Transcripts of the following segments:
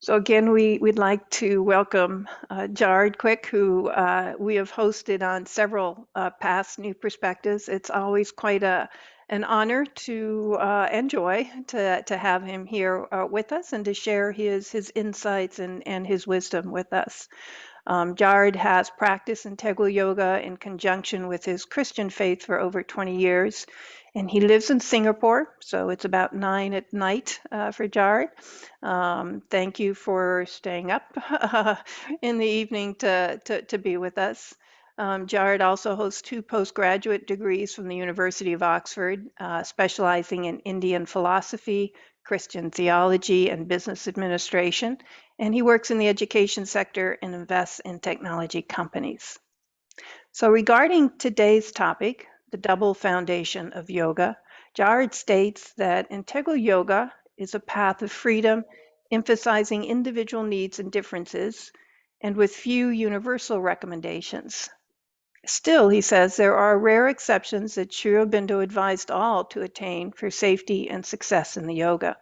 So again, we'd like to welcome Jared Queck, who we have hosted on several past New Perspectives. It's always quite an honor to enjoy to have him here with us and to share his insights and his wisdom with us. Jared has practiced integral yoga in conjunction with his Christian faith for over 20 years, and he lives in Singapore, so it's about 9 at night for Jared. Thank you for staying up in the evening to be with us. Jared also holds 2 postgraduate degrees from the University of Oxford, specializing in Indian philosophy, Christian theology, and business administration, and he works in the education sector and invests in technology companies. So regarding today's topic, the double foundation of yoga, Jared states that integral yoga is a path of freedom, emphasizing individual needs and differences, and with few universal recommendations. Still, he says, there are rare exceptions that Sri Aurobindo advised all to attain for safety and success in the yoga.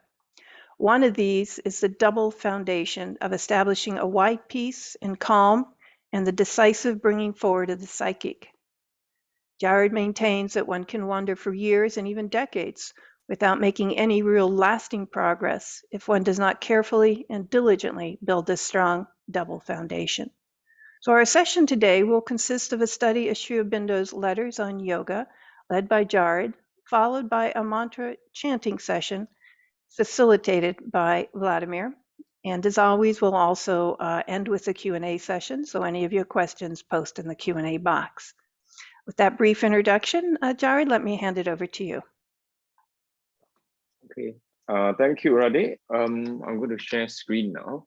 One of these is the double foundation of establishing a wide peace and calm and the decisive bringing forward of the psychic. Jared maintains that one can wander for years and even decades without making any real lasting progress if one does not carefully and diligently build this strong double foundation. So our session today will consist of a study of Sri Aurobindo's letters on yoga, led by Jared, followed by a mantra chanting session facilitated by Vladimir. And as always, we'll also end with a Q&A session, so any of your questions post in the Q&A box. With that brief introduction, Jared, let me hand it over to you. Okay, thank you, Radhe. I'm going to share screen now.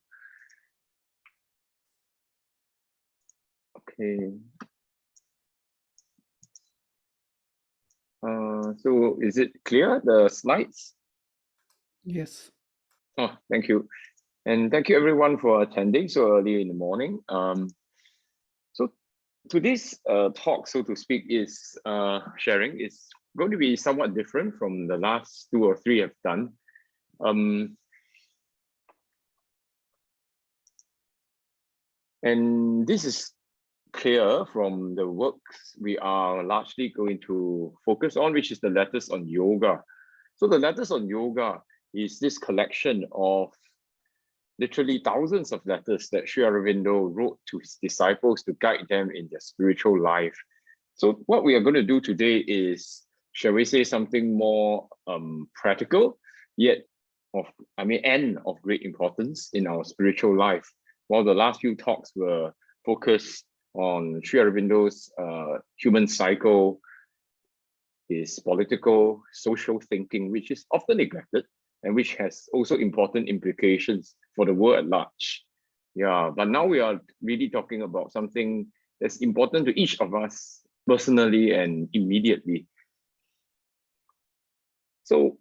Okay. So is it clear, the slides? Yes. Oh, thank you. And thank you everyone for attending so early in the morning. So today's talk, so to speak, is sharing is going to be somewhat different from the last 2 or 3 I've done. And this is clear from the works we are largely going to focus on, which is the letters on yoga. So the letters on yoga is this collection of literally thousands of letters that Sri Aurobindo wrote to his disciples to guide them in their spiritual life. So what we are going to do today is, shall we say, something more practical, yet of great importance in our spiritual life. While the last few talks were focused on Sri Aurobindo's human cycle, his political, social thinking, which is often neglected and which has also important implications for the world at large. Yeah, but now we are really talking about something that's important to each of us personally and immediately. So,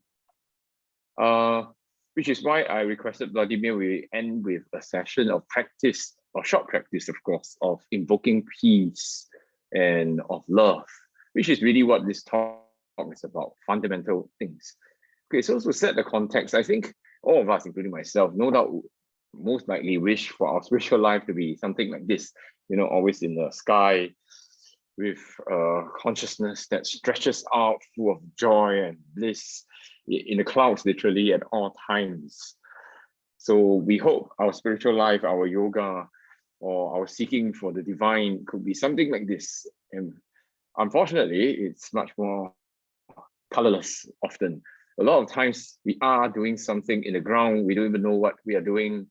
which is why I requested Vladimir we end with a session of practice, or short practice, of course, of invoking peace and of love, which is really what this talk is about, fundamental things. Okay, so to set the context, I think all of us, including myself, no doubt most likely wish for our spiritual life to be something like this, you know, always in the sky with consciousness that stretches out full of joy and bliss in the clouds, literally at all times. So we hope our spiritual life, our yoga, or our seeking for the divine could be something like this. And unfortunately, it's much more colorless often. A lot of times we are doing something in the ground, we don't even know what we are doing,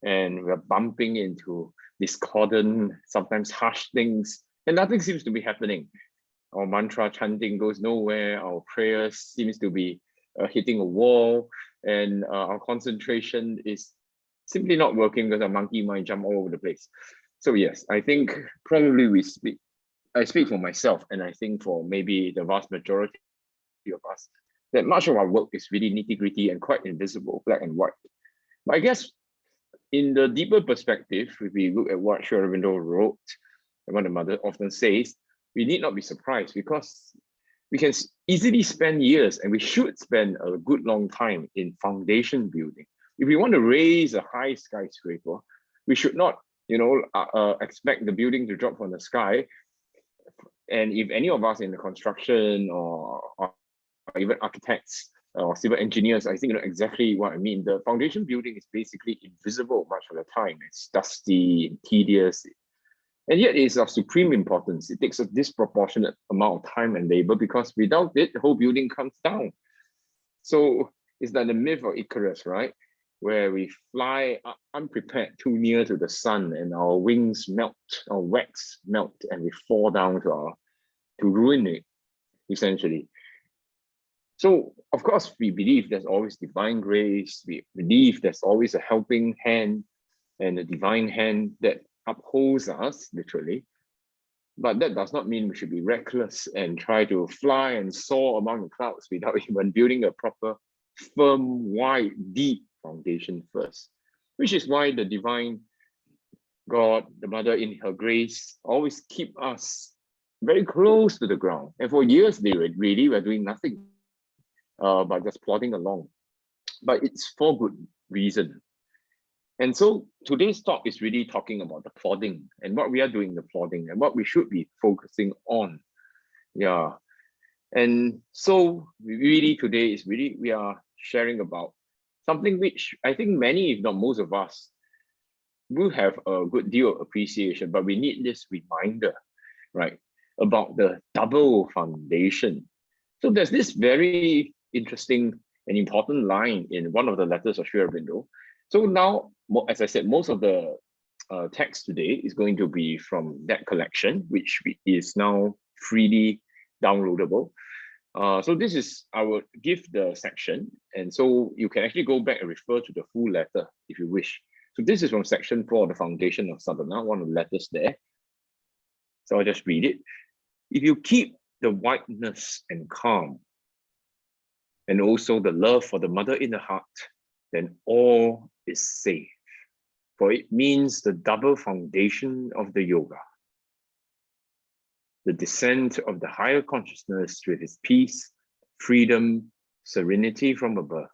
and we're bumping into discordant, sometimes harsh things, and nothing seems to be happening. Our mantra chanting goes nowhere, our prayers seems to be hitting a wall, and our concentration is simply not working because our monkey mind jump all over the place. So yes, I think probably I speak for myself, and I think for maybe the vast majority of us, that much of our work is really nitty-gritty and quite invisible, black and white. But I guess in the deeper perspective, if we look at what Sri Aurobindo wrote, and what the mother often says, we need not be surprised because we can easily spend years, and we should spend a good long time in foundation building. If we want to raise a high skyscraper, we should not, expect the building to drop from the sky. And if any of us in the construction or even architects or civil engineers, I think you know exactly what I mean. The foundation building is basically invisible much of the time. It's dusty and tedious, and yet it is of supreme importance. It takes a disproportionate amount of time and labor because without it, the whole building comes down. So it's like the myth of Icarus, right? Where we fly unprepared too near to the sun and our wings melt, our wax melt, and we fall down to ruin it, essentially. So, of course, we believe there's always divine grace. We believe there's always a helping hand and a divine hand that upholds us, literally. But that does not mean we should be reckless and try to fly and soar among the clouds without even building a proper, firm, wide, deep foundation first. Which is why the divine God, the Mother in her grace, always keep us very close to the ground. And for years, they really were doing nothing. But just plodding along. But it's for good reason. And so today's talk is really talking about the plodding and what we are doing the plodding and what we should be focusing on. Yeah. And so really today is really, we are sharing about something which I think many, if not most of us, will have a good deal of appreciation, but we need this reminder, right, about the double foundation. So there's this very interesting and important line in one of the letters of Sri Aurobindo. So now, as I said, most of the text today is going to be from that collection, which is now freely downloadable. So this is, I will give the section, and so you can actually go back and refer to the full letter if you wish. So this is from section 4, the foundation of sadhana, one of the letters there. So I'll just read it. If you keep the whiteness and calm, and also the love for the mother in the heart, then all is safe. For it means the double foundation of the yoga. The descent of the higher consciousness with its peace, freedom, serenity from above,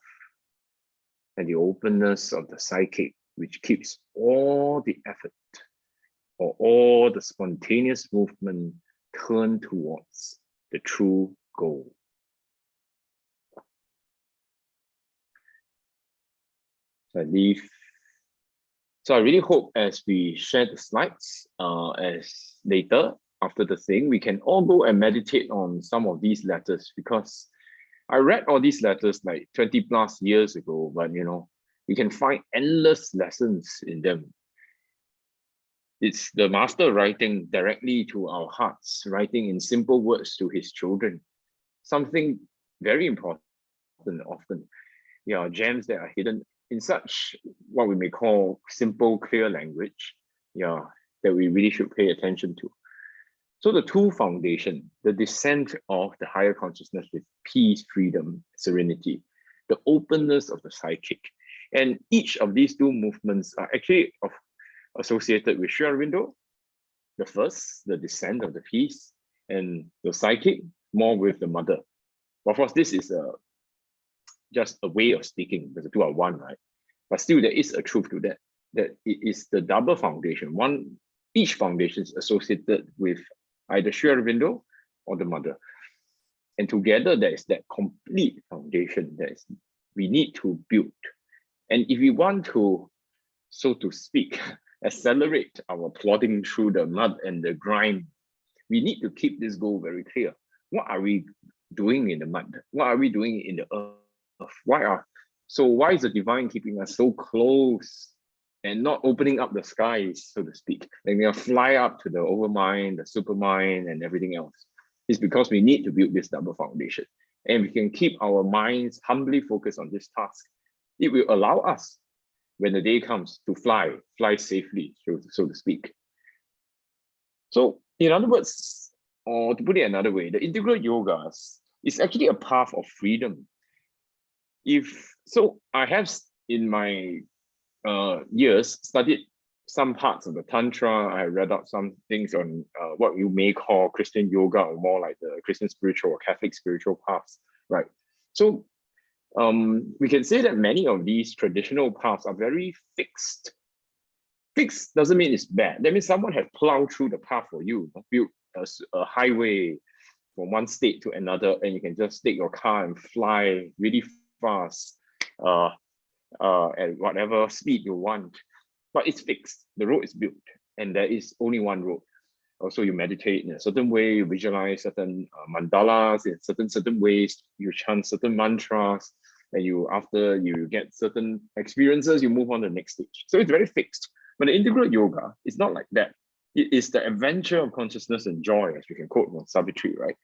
and the openness of the psychic, which keeps all the effort or all the spontaneous movement turned towards the true goal. So I really hope as we share the slides, as later after the thing, we can all go and meditate on some of these letters, because I read all these letters like 20 plus years ago, but you know, you can find endless lessons in them. It's the master writing directly to our hearts, writing in simple words to his children. Something very important often. Yeah, gems that are hidden in such what we may call simple, clear language, yeah, that we really should pay attention to. So the two foundation, the descent of the higher consciousness with peace, freedom, serenity, the openness of the psychic. And each of these two movements are actually associated with Sri Aurobindo. The first, the descent of the peace, and the psychic, more with the mother. But of course, this is just a way of speaking, because the two are one, right? But still, there is a truth to that, that it is the double foundation. Each foundation is associated with either Sri Aurobindo or the mother. And together, there is that complete foundation that we need to build. And if we want to, so to speak, accelerate our plodding through the mud and the grime, we need to keep this goal very clear. What are we doing in the mud? What are we doing in the earth? Why is the divine keeping us so close and not opening up the skies, so to speak? Like we fly up to the overmind, the supermind, and everything else. It's because we need to build this double foundation. And we can keep our minds humbly focused on this task. It will allow us, when the day comes, to fly safely, so to speak. So in other words, or to put it another way, the integral yogas is actually a path of freedom. I have in my years studied some parts of the Tantra. I read out some things on what you may call Christian yoga, or more like the Christian spiritual or Catholic spiritual paths, right? So we can say that many of these traditional paths are very fixed. Fixed doesn't mean it's bad. That means someone has plowed through the path for you, built a highway from one state to another, and you can just take your car and fly really fast at whatever speed you want. But it's fixed. The road is built, and there is only one road. Also, you meditate in a certain way, you visualize certain mandalas in certain ways, you chant certain mantras, and after you get certain experiences, you move on to the next stage. So it's very fixed. But the integral yoga is not like that. It is the adventure of consciousness and joy, as we can quote from Savitri, right?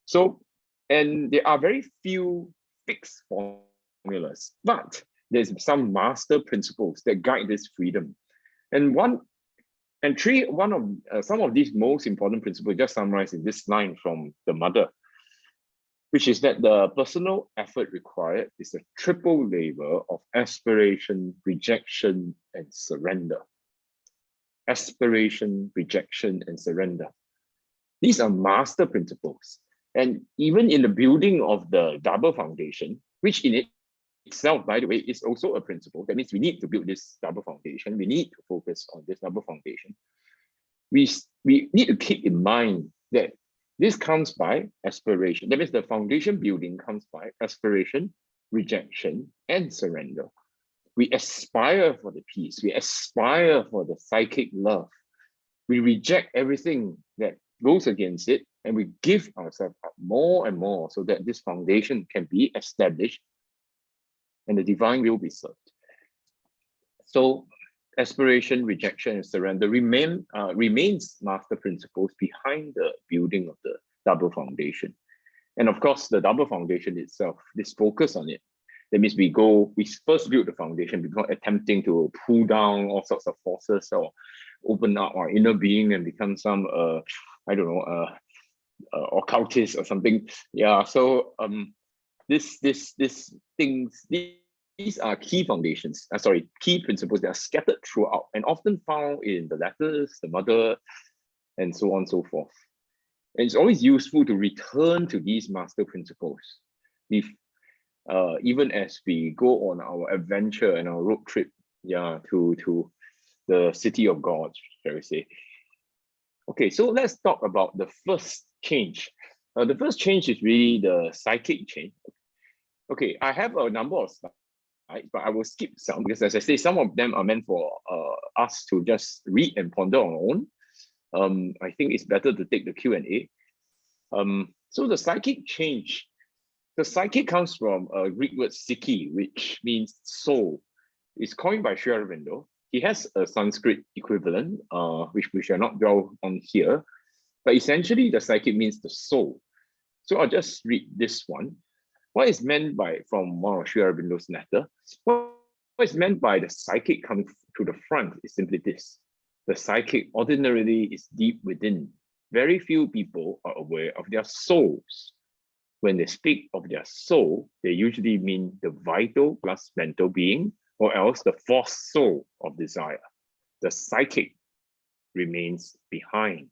So, and there are very few fixed formulas, but there's some master principles that guide this freedom. And some of these most important principles just summarized in this line from the mother, which is that the personal effort required is a triple labor of aspiration, rejection, and surrender. Aspiration, rejection, and surrender. These are master principles. And even in the building of the double foundation, which in itself, by the way, is also a principle. That means we need to build this double foundation. We need to focus on this double foundation. We need to keep in mind that this comes by aspiration. That means the foundation building comes by aspiration, rejection, and surrender. We aspire for the peace. We aspire for the psychic love. We reject everything that goes against it, and we give ourselves up more and more so that this foundation can be established and the divine will be served. So aspiration, rejection, and surrender remains master principles behind the building of the double foundation. And of course, the double foundation itself, this focus on it, that means we first build the foundation before attempting to pull down all sorts of forces or open up our inner being and become some, I don't know, occultist or something. Yeah, so these are key foundations, key principles that are scattered throughout and often found in the letters, the mother, and so on and so forth. And it's always useful to return to these master principles, even as we go on our adventure and our road trip, to the city of God, shall we say. Okay, so let's talk about the first change. The first change is really the psychic change. Okay, I have a number of slides, but I will skip some because, as I say, some of them are meant for us to just read and ponder on our own. I think it's better to take the Q&A. So the psychic change, the psychic comes from a Greek word psyche, which means soul. It's coined by Sri Aurobindo. He has a Sanskrit equivalent, which we shall not dwell on here. But essentially, the psychic means the soul. So I'll just read this one. What is meant by, from one of Sri Aurobindo's letter, what is meant by the psychic coming to the front is simply this. The psychic ordinarily is deep within. Very few people are aware of their souls. When they speak of their soul, they usually mean the vital plus mental being, or else the false soul of desire. The psychic remains behind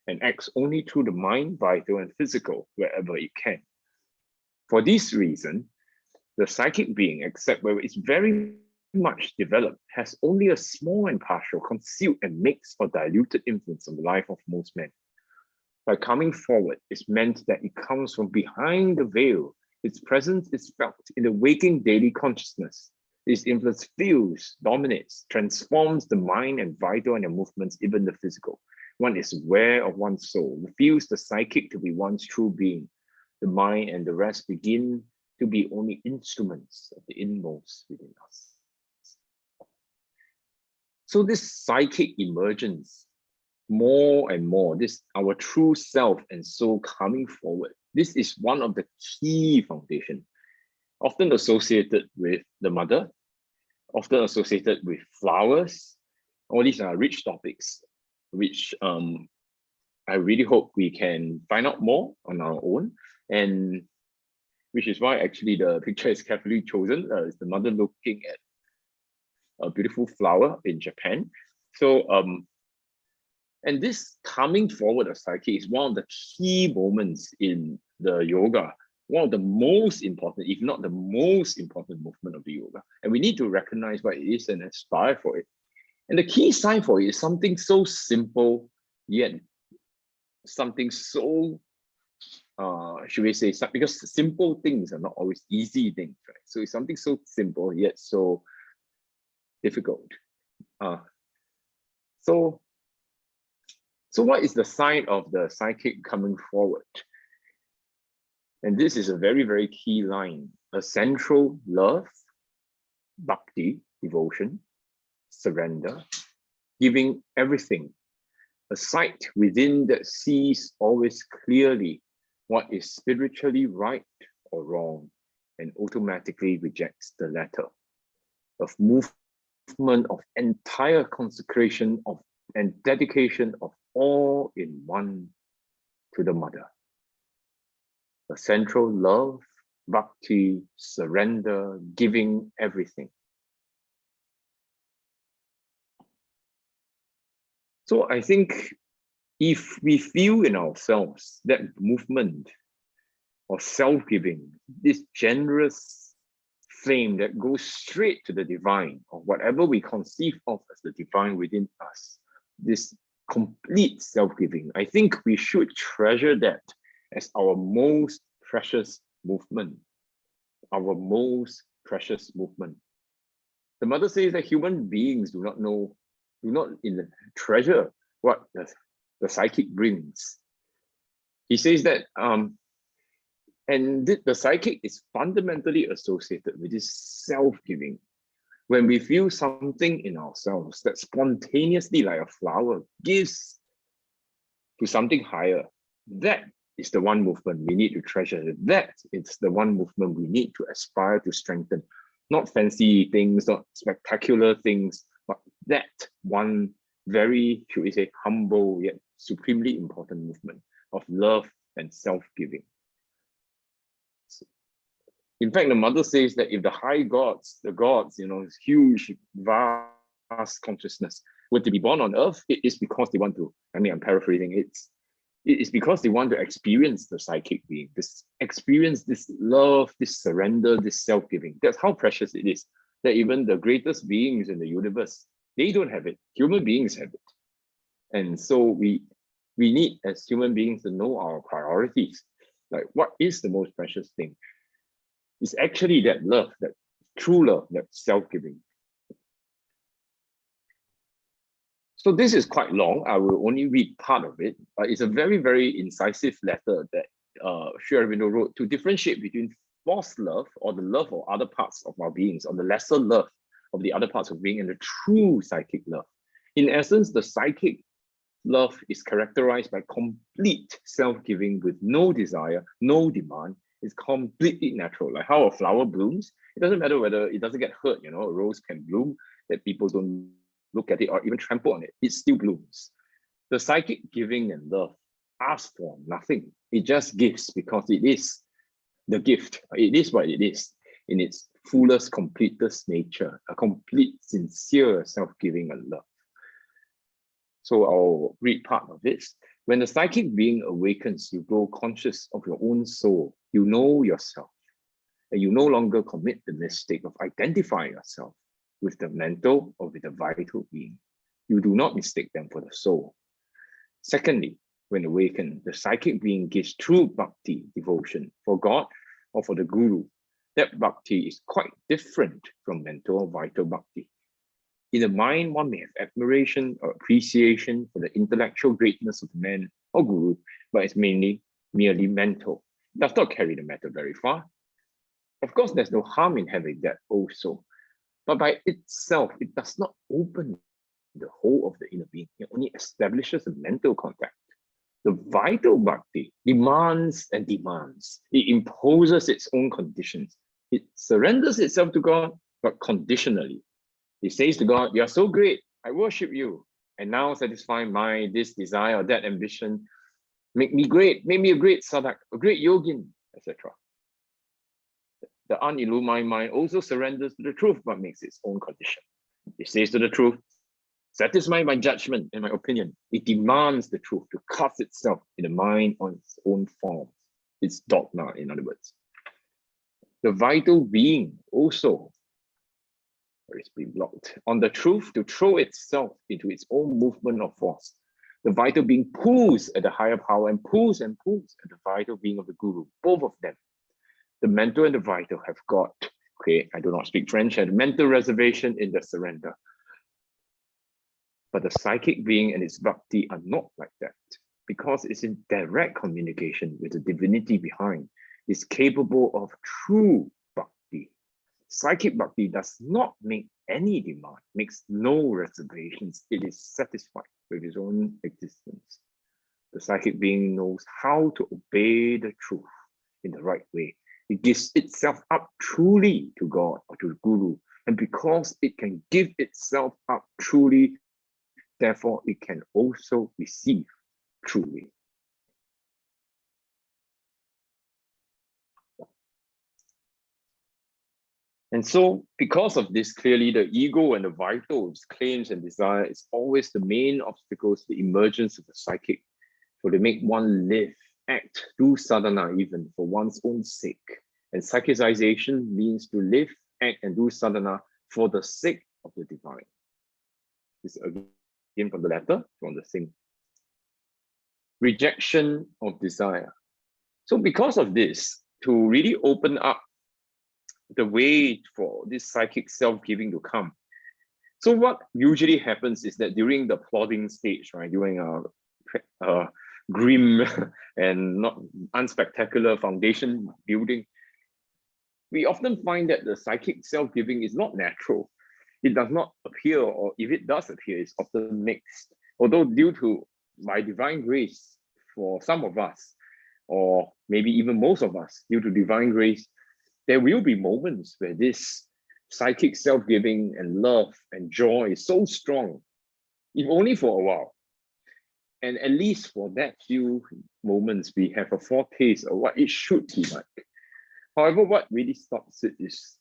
and acts only through the mind, vital, and physical wherever it can. For this reason, the psychic being, except where it's very much developed, has only a small and partial, concealed and mixed or diluted influence on the life of most men. By coming forward, it's meant that it comes from behind the veil. Its presence is felt in the waking daily consciousness. Its influence feels, dominates, transforms the mind and vital and the movements, even the physical. One is aware of one's soul, feels the psychic to be one's true being. The mind and the rest begin to be only instruments of the inmost within us. So this psychic emergence, more and more, this our true self and soul coming forward, this is one of the key foundations, often associated with the mother, often associated with flowers. All these are rich topics, which I really hope we can find out more on our own, and which is why actually the picture is carefully chosen. It's the mother looking at a beautiful flower in Japan. So, and this coming forward of psyche is one of the key moments in the yoga. one of the most important, if not the most important movement of the yoga. And we need to recognize what it is and aspire for it. And the key sign for it is something so simple, yet something so, should we say, because simple things are not always easy things, right? So it's something so simple, yet so difficult. So what is the sign of the psychic coming forward? And this is a very, very key line. A central love, bhakti, devotion, surrender, giving everything. A sight within that sees always clearly what is spiritually right or wrong and automatically rejects the latter. Of movement of entire consecration of and dedication of all in one to the mother. A central love, bhakti, surrender, giving everything. So I think if we feel in ourselves that movement of self-giving, this generous flame that goes straight to the divine, or whatever we conceive of as the divine within us, this complete self-giving, I think we should treasure that as our most precious movement, our most precious movement. The mother says that human beings do not treasure what the psychic brings. He says that, and the psychic is fundamentally associated with this self-giving. When we feel something in ourselves that spontaneously, like a flower, gives to something higher, that is the one movement we need to treasure. That is the one movement we need to aspire to strengthen. Not fancy things, not spectacular things, but that one very, should we say, humble yet supremely important movement of love and self-giving. In fact, the mother says that if the high gods, the gods, this huge, vast consciousness, were to be born on earth, it is because they want to, I'm paraphrasing, it is because they want to experience the psychic being, experience this love, this surrender, this self-giving. That's how precious it is, that even the greatest beings in the universe, they don't have it. Human beings have it. And so we need, as human beings, to know our priorities. Like, what is the most precious thing? It's actually that love, that true love, that self-giving. So this is quite long. I will only read part of it, but it's a very, very incisive letter that Sri Aurobindo wrote to differentiate between false love, or the love of other parts of our beings, or the lesser love of the other parts of being, and the true psychic love. In essence, the psychic love is characterized by complete self-giving with no desire, no demand. It's completely natural, like how a flower blooms. It doesn't matter whether it doesn't get hurt, a rose can bloom, that people don't look at it or even trample on it. It still blooms. The psychic giving and love asks for nothing. It just gives because it is the gift. It is what it is in its fullest, completest nature, a complete, sincere self-giving and love. So I'll read part of it. When the psychic being awakens, you grow conscious of your own soul. You know yourself, and you no longer commit the mistake of identifying yourself with the mental or with the vital being. You do not mistake them for the soul. Secondly, when awakened, the psychic being gives true bhakti, devotion, for God or for the guru. That bhakti is quite different from mental or vital bhakti. In the mind, one may have admiration or appreciation for the intellectual greatness of the man or guru, but it's merely mental. It does not carry the matter very far. Of course, there's no harm in having that also, but by itself, it does not open the whole of the inner being. It only establishes a mental contact. The vital bhakti demands and demands. It imposes its own conditions. It surrenders itself to God, but conditionally. It says to God, "You are so great, I worship you, and now satisfy my this desire or that ambition. Make me great, make me a great sadhak, a great yogin," etc. The unillumined mind also surrenders to the truth, but makes its own condition. It says to the truth, "Satisfy my judgment and my opinion." It demands the truth to cast itself in the mind on its own form. Its dogma, in other words. The vital being also, or it's been blocked, on the truth to throw itself into its own movement of force. The vital being pulls at the higher power and pulls at the vital being of the guru, both of them. The mental and the vital have got, okay, I do not speak French, and mental reservation in the surrender. But the psychic being and its bhakti are not like that, because it's in direct communication with the divinity behind. It's capable of true bhakti. Psychic bhakti does not make any demand, makes no reservations. It is satisfied with its own existence. The psychic being knows how to obey the truth in the right way. It gives itself up truly to God or to the Guru. And because it can give itself up truly, therefore it can also receive truly. And so, because of this, clearly the ego and the vital, its claims and desire, is always the main obstacles to the emergence of the psychic. So they make one live, act, do sadhana even for one's own sake. And psychicization means to live, act, and do sadhana for the sake of the divine. This again from the letter, from the same. Rejection of desire. So because of this, to really open up the way for this psychic self-giving to come. So what usually happens is that during the plodding stage, right, during a grim and not unspectacular foundation building, we often find that the psychic self-giving is not natural. It does not appear, or if it does appear, it's often mixed. Although due to, by divine grace, for some of us, or maybe even most of us, due to divine grace, there will be moments where this psychic self-giving and love and joy is so strong, if only for a while. And at least for that few moments, we have a foretaste of what it should be like. However, what really stops it is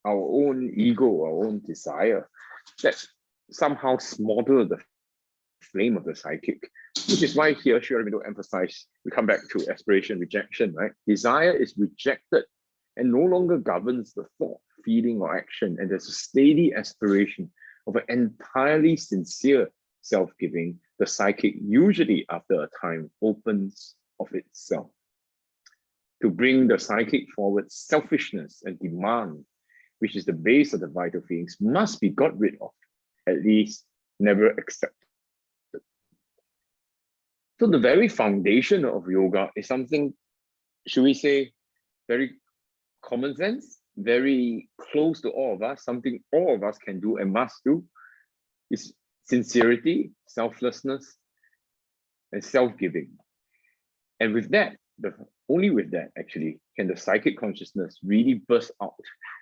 our own ego, our own desire, that somehow smother the flame of the psychic, which is why here Sri Aurobindo emphasize, we come back to aspiration, rejection, right? Desire is rejected and no longer governs the thought, feeling, or action. And there's a steady aspiration of an entirely sincere self-giving. The psychic, usually after a time, opens of itself. To bring the psychic forward, selfishness and demand, which is the base of the vital feelings, must be got rid of, at least never accepted. So the very foundation of yoga is something, should we say, very common sense, very close to all of us, something all of us can do and must do, is sincerity, selflessness, and self-giving. And with that, only with that, actually, can the psychic consciousness really burst out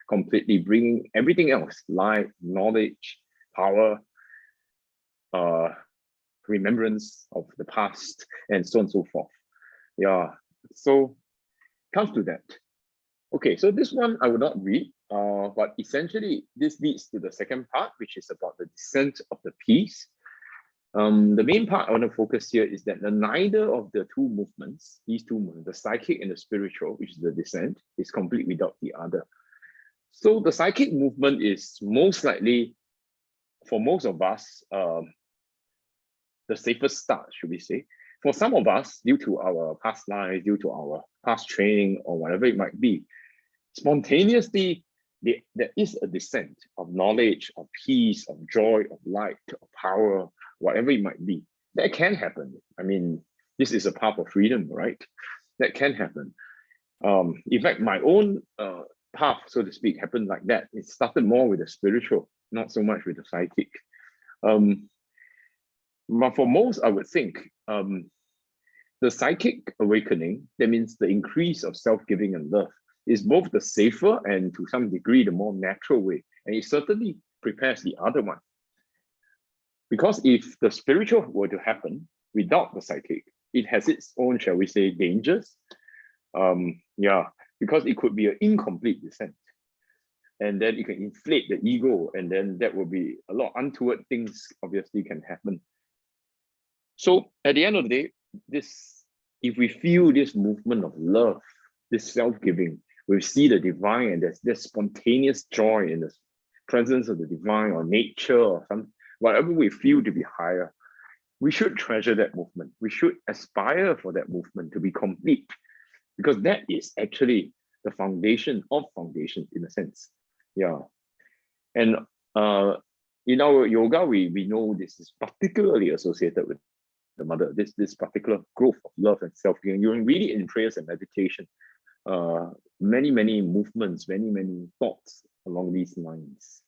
completely, bringing everything else, light, knowledge, power, remembrance of the past, and so on and so forth. Yeah, so comes to that. Okay, so this one I will not read, but essentially this leads to the second part, which is about the descent of the peace. The main part I want to focus here is that neither of the two movements, these two movements, the psychic and the spiritual, which is the descent, is complete without the other. So the psychic movement is most likely, for most of us, the safest start, should we say. For some of us, due to our past life, due to our past training, or whatever it might be, spontaneously, there is a descent of knowledge, of peace, of joy, of light, of power, whatever it might be. That can happen. I mean, this is a path of freedom, right? That can happen. In fact, my own path, so to speak, happened like that. It started more with the spiritual, not so much with the psychic. But for most, I would think, the psychic awakening, that means the increase of self-giving and love, is both the safer and to some degree the more natural way. And it certainly prepares the other one. Because if the spiritual were to happen without the psychic, it has its own, shall we say, dangers. Yeah, because it could be an incomplete descent. And then it can inflate the ego, and then that will be a lot of untoward things obviously can happen. So at the end of the day, if we feel this movement of love, this self-giving, we see the divine, and there's this spontaneous joy in the presence of the divine or nature or some whatever we feel to be higher. We should treasure that movement. We should aspire for that movement to be complete, because that is actually the foundation of foundations in a sense. Yeah. And in our yoga, we know this is particularly associated with the mother, this particular growth of love and self-giving. You're really in prayers and meditation, many movements, many thoughts along these lines.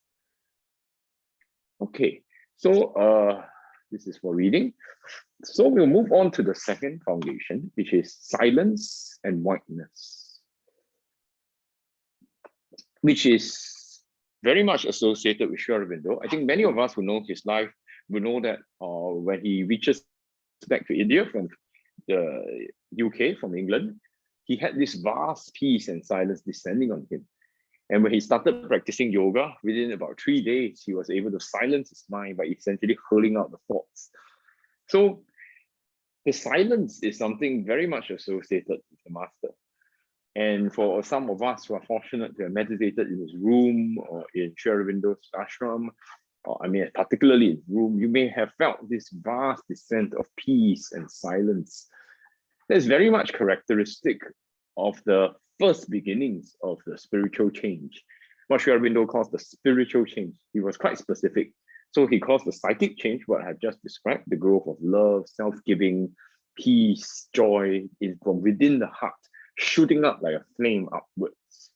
Okay, so this is for reading. So we'll move on to the second foundation, which is silence and whiteness, which is very much associated with Sri Aurobindo. I think many of us who know his life will know that when he reaches back to India from the UK, from England, he had this vast peace and silence descending on him. And when he started practicing yoga, within about 3 days, he was able to silence his mind by essentially hurling out the thoughts. So the silence is something very much associated with the master. And for some of us who are fortunate to have meditated in his room or in Sri Aurobindo's ashram, or I mean, particularly in his room, you may have felt this vast descent of peace and silence. That's very much characteristic of the first beginnings of the spiritual change. What Sri Aurobindo calls the spiritual change. He was quite specific. So he calls the psychic change, what I have just described, the growth of love, self-giving, peace, joy from within the heart, shooting up like a flame upwards.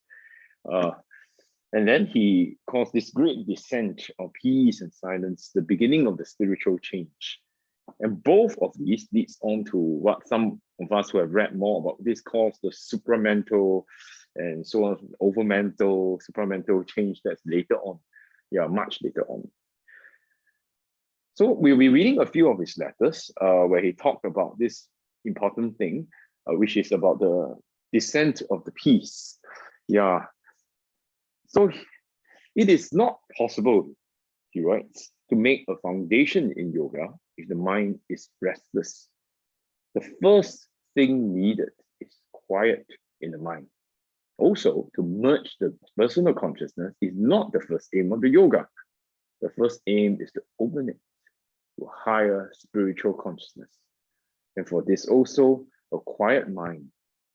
And then he calls this great descent of peace and silence the beginning of the spiritual change. And both of these leads on to what some of us who have read more about this calls the supramental and so on, overmental, supramental change that's later on. Yeah, much later on. So we'll be reading a few of his letters where he talked about this important thing, which is about the descent of the peace. Yeah. So it is not possible, he writes, to make a foundation in yoga if the mind is restless. The first thing needed is quiet in the mind. Also, to merge the personal consciousness is not the first aim of the yoga. The first aim is to open it to a higher spiritual consciousness. And for this also, a quiet mind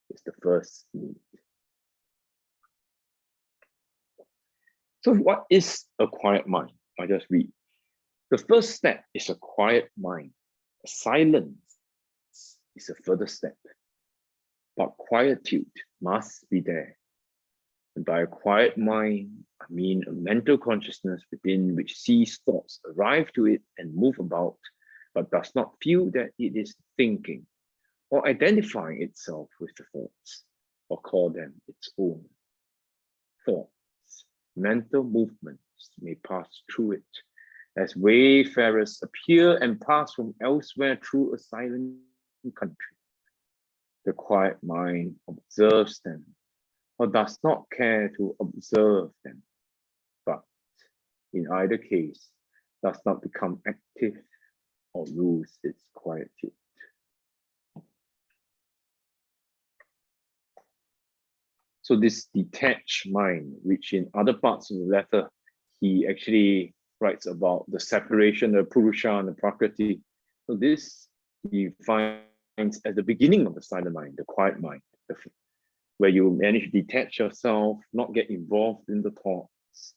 is the first need. So what is a quiet mind? I just read. The first step is a quiet mind. Silence is a further step. But quietude must be there. And by a quiet mind, I mean a mental consciousness within which sees thoughts arrive to it and move about, but does not feel that it is thinking or identifying itself with the thoughts or call them its own. Thoughts, mental movements may pass through it as wayfarers appear and pass from elsewhere through a silent country. The quiet mind observes them or does not care to observe them, but in either case, does not become active or lose its quietude. So this detached mind, which in other parts of the letter, he actually writes about the separation of Purusha and the Prakriti. So this he finds at the beginning of the silent mind, the quiet mind, where you manage to detach yourself, not get involved in the thoughts.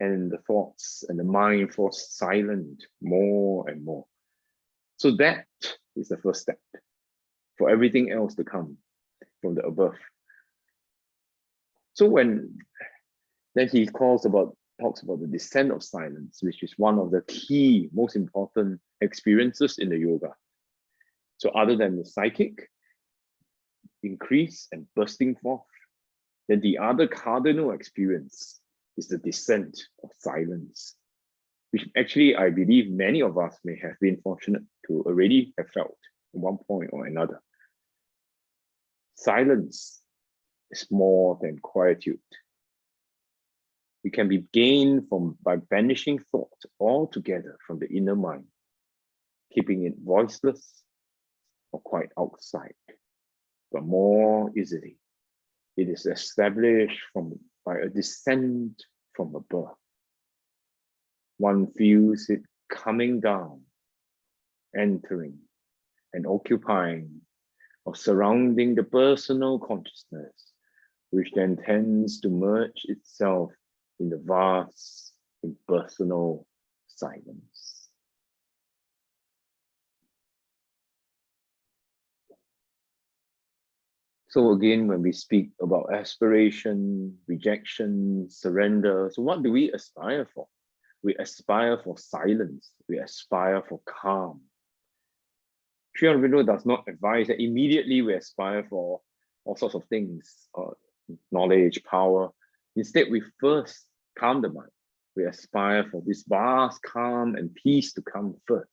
And the thoughts and the mind falls silent more and more. So that is the first step for everything else to come from the above. So then he talks about the descent of silence, which is one of the key, most important experiences in the yoga. So other than the psychic increase and bursting forth, then the other cardinal experience is the descent of silence, which actually I believe many of us may have been fortunate to already have felt at one point or another. Silence is more than quietude. It can be gained by banishing thought altogether from the inner mind, keeping it voiceless or quite outside, but more easily It is established by a descent from above. One feels it coming down, entering and occupying or surrounding the personal consciousness, which then tends to merge itself in the vast impersonal silence. So again, when we speak about aspiration, rejection, surrender, so what do we aspire for? We aspire for silence. We aspire for calm. Sri Aurobindo does not advise that immediately we aspire for all sorts of things, knowledge, power. Instead, we first calm the mind. We aspire for this vast calm and peace to come first.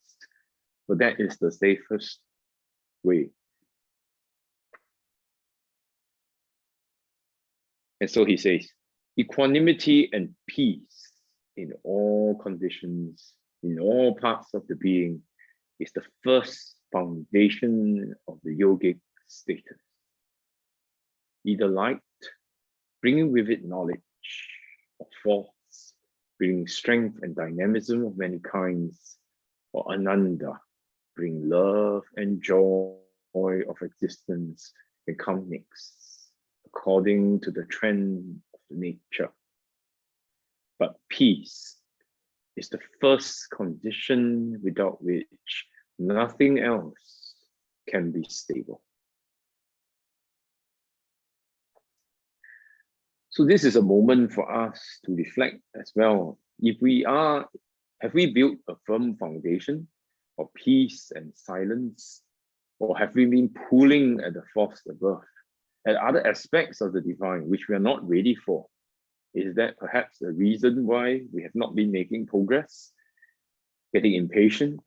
So that is the safest way. And so he says, equanimity and peace in all conditions, in all parts of the being, is the first foundation of the yogic status. Either light, bringing with it knowledge, or force, bringing strength and dynamism of many kinds, or ananda, bring love and joy of existence and come next, according to the trend of the nature. But peace is the first condition without which nothing else can be stable. So this is a moment for us to reflect as well. Have we built a firm foundation of peace and silence, or have we been pulling at the force above, at other aspects of the divine which we are not ready for? Is that perhaps the reason why we have not been making progress, getting impatient?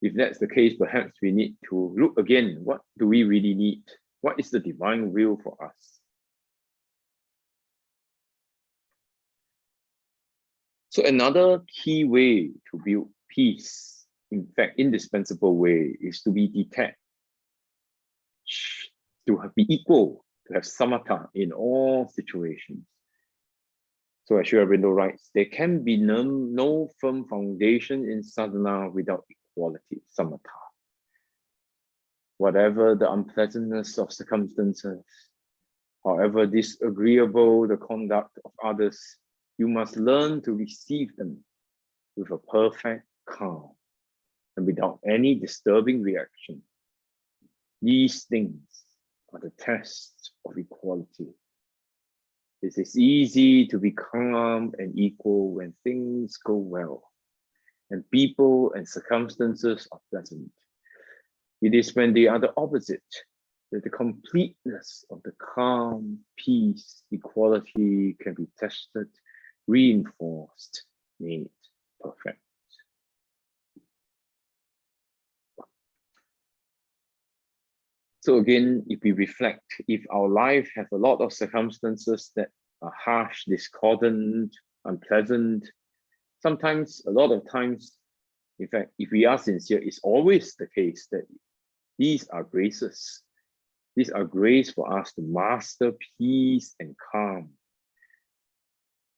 If that's the case, perhaps we need to look again. What do we really need? What is the divine will for us? So another key way to build peace, in fact, indispensable way, is to be detached, to be equal, to have samatha in all situations. So as Sri Aurobindo writes, there can be no firm foundation in sadhana without equality, samatha. Whatever the unpleasantness of circumstances, however disagreeable the conduct of others, you must learn to receive them with a perfect calm and without any disturbing reaction. These things are the tests of equality. It is easy to be calm and equal when things go well and people and circumstances are pleasant. It is when they are the opposite that the completeness of the calm, peace, equality can be tested, reinforced, made perfect. So again, if we reflect, if our life has a lot of circumstances that are harsh, discordant, unpleasant, sometimes, a lot of times, in fact, if we are sincere, it's always the case that these are graces. These are grace for us to master peace and calm.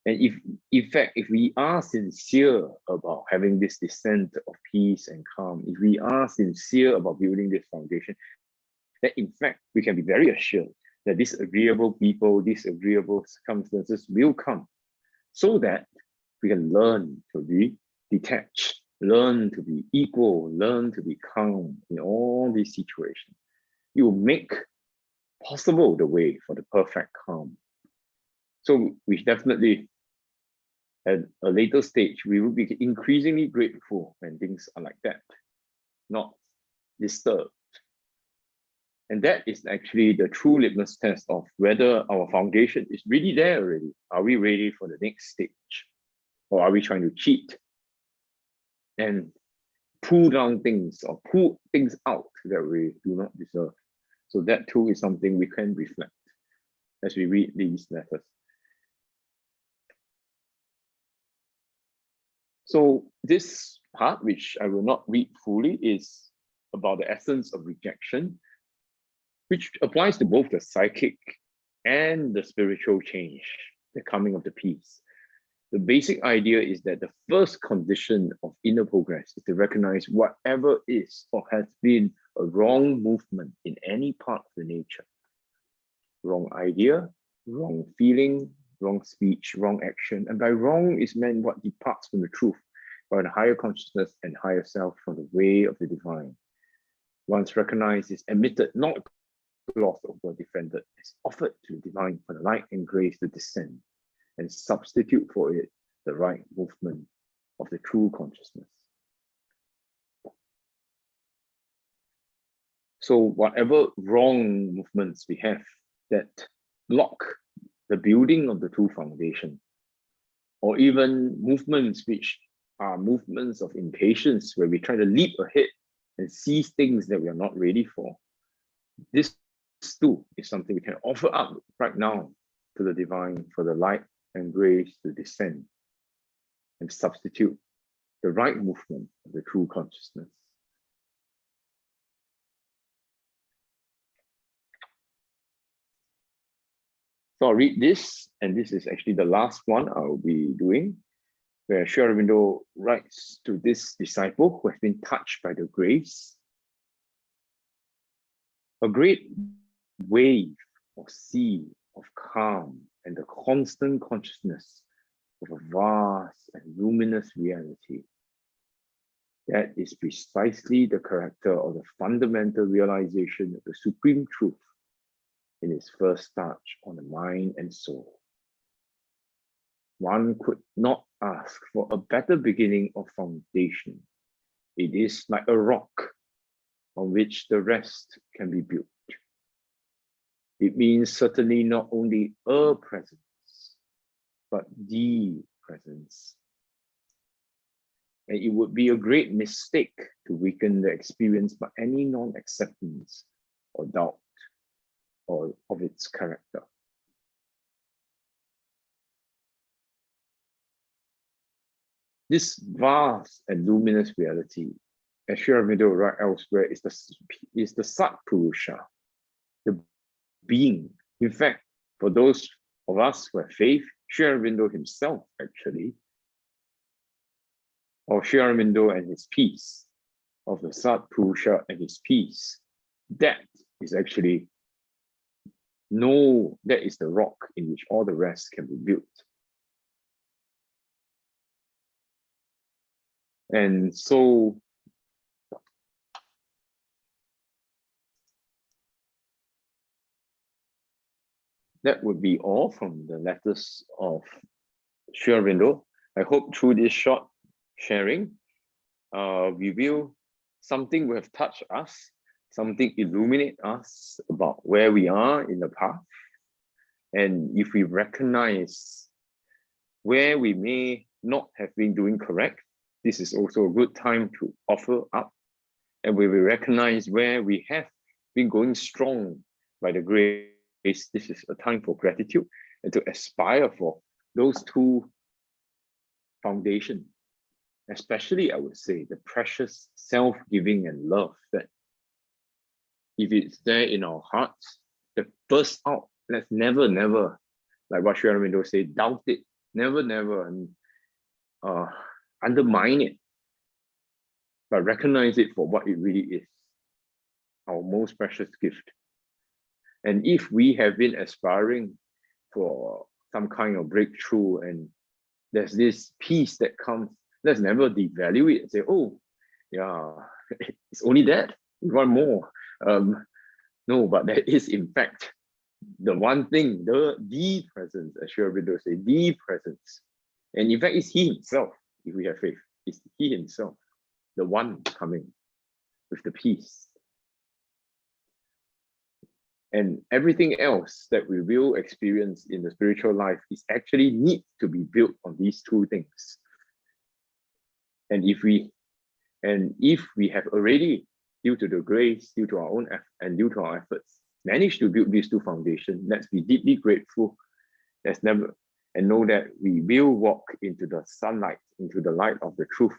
And if, in fact, if we are sincere about having this descent of peace and calm, if we are sincere about building this foundation, that in fact, we can be very assured that disagreeable people, disagreeable circumstances will come, so that we can learn to be detached, learn to be equal, learn to be calm in all these situations. It will make possible the way for the perfect calm. So we definitely, at a later stage, we will be increasingly grateful when things are like that, not disturbed. And that is actually the true litmus test of whether our foundation is really there already. Are we ready for the next stage? Or are we trying to cheat and pull down things or pull things out that we do not deserve? So that too is something we can reflect as we read these letters. So this part, which I will not read fully, is about the essence of rejection, which applies to both the psychic and the spiritual change, the coming of the peace. The basic idea is that the first condition of inner progress is to recognize whatever is or has been a wrong movement in any part of the nature. Wrong idea, wrong feeling, wrong speech, wrong action. And by wrong is meant what departs from the truth, by the higher consciousness and higher self from the way of the divine. Once recognized, is admitted, not glossed over, defended, is offered to the divine for the light and grace to descend and substitute for it the right movement of the true consciousness. So whatever wrong movements we have that block the building of the true foundation, or even movements which are movements of impatience, where we try to leap ahead and seize things that we are not ready for, this too is something we can offer up right now to the divine for the light and grace to descend and substitute the right movement of the true consciousness. So I'll read this, and this is actually the last one I'll be doing, where Sri Aurobindo writes to this disciple who has been touched by the grace. A great wave or sea of calm and the constant consciousness of a vast and luminous reality. That is precisely the character of the fundamental realization of the supreme truth in its first touch on the mind and soul. One could not ask for a better beginning or foundation. It is like a rock on which the rest can be built. It means certainly not only a presence, but the presence. And it would be a great mistake to weaken the experience by any non-acceptance or doubt or of its character. This vast and luminous reality, as Sri Aurobindo writes elsewhere, is the Satpurusha, the being. In fact, for those of us who have faith, Sri Aurobindo himself actually, or Sri Aurobindo and his peace, of the Satpurusha and his peace, that is actually that is the rock in which all the rest can be built. And so that would be all from the letters of Sri Aurobindo. I hope through this short sharing, we will something will have touched us, something illuminate us about where we are in the path. And if we recognize where we may not have been doing correct, this is also a good time to offer up. And we will recognize where we have been going strong by the grace. This is a time for gratitude and to aspire for those two foundations, especially I would say the precious self-giving and love that if it's there in our hearts, that burst out. Let's never, like what Sri Aurobindo said, doubt it, never, and undermine it, but recognize it for what it really is, our most precious gift. And if we have been aspiring for some kind of breakthrough and there's this peace that comes, let's never devalue it and say, oh, yeah, it's only that, we want more. No, but that is in fact the one thing, the presence, as Sri Aurobindo say, the presence. And in fact, it's he himself, if we have faith, it's he himself, the one coming with the peace. And everything else that we will experience in the spiritual life is actually need to be built on these two things. And if we have already, due to the grace, due to our own effort, and due to our efforts, managed to build these two foundations, let's be deeply grateful. Let's never, and know that we will walk into the sunlight, into the light of the truth,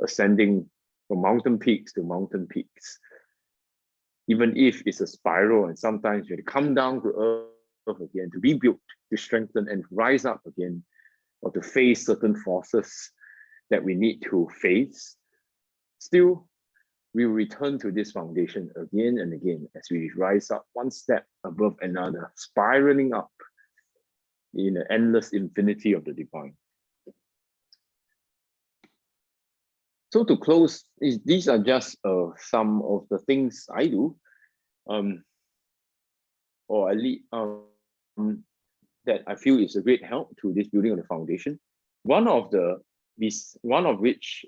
ascending from mountain peaks to mountain peaks. Even if it's a spiral and sometimes you come down to again, to rebuild, to strengthen, and rise up again, or to face certain forces that we need to face, still, we will return to this foundation again and again as we rise up one step above another, spiraling up in the endless infinity of the divine. So to close, these are just some of the things I do, or at least that I feel is a great help to this building of the foundation. One of which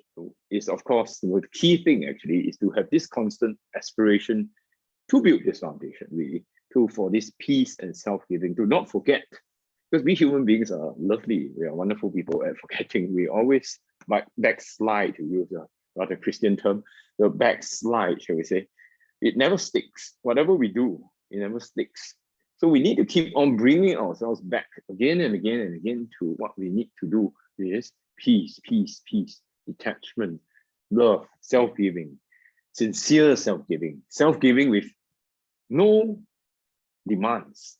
is, of course, the key thing actually is to have this constant aspiration to build this foundation, really, for this peace and self-giving, to not forget, because we human beings are lovely, we are wonderful people at forgetting. We always backslide, to use a rather Christian term, the backslide, shall we say. It never sticks. Whatever we do, it never sticks. So we need to keep on bringing ourselves back again and again and again to what we need to do, which is peace, peace, peace, detachment, love, self-giving, sincere self-giving with no demands.